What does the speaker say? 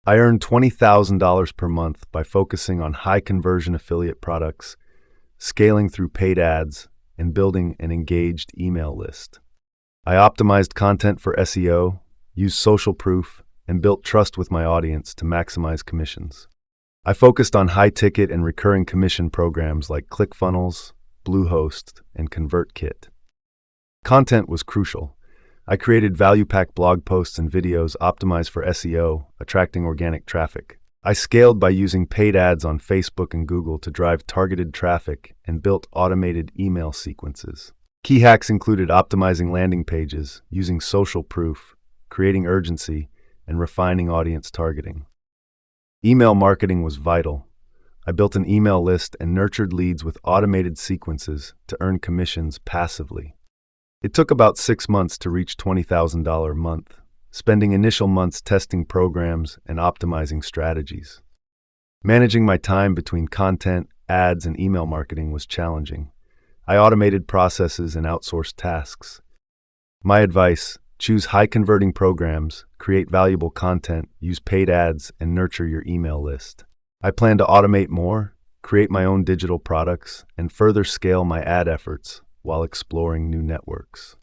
I earned $20,000 per month by focusing on high conversion affiliate products, scaling through paid ads, and building an engaged email list. I optimized content for SEO, used social proof, and built trust with my audience to maximize commissions. I focused on high-ticket and recurring commission programs like ClickFunnels, Bluehost, and ConvertKit. Content was crucial. I created value-packed blog posts and videos optimized for SEO, attracting organic traffic. I scaled by using paid ads on Facebook and Google to drive targeted traffic and built automated email sequences. Key hacks included optimizing landing pages, using social proof, creating urgency, and refining audience targeting. Email marketing was vital. I built an email list and nurtured leads with automated sequences to earn commissions passively. It took about 6 months to reach $20,000 a month, spending initial months testing programs and optimizing strategies. Managing my time between content, ads, and email marketing was challenging. I automated processes and outsourced tasks. My advice: choose high-converting programs, create valuable content, use paid ads, and nurture your email list. I plan to automate more, create my own digital products, and further scale my ad efforts while exploring new networks.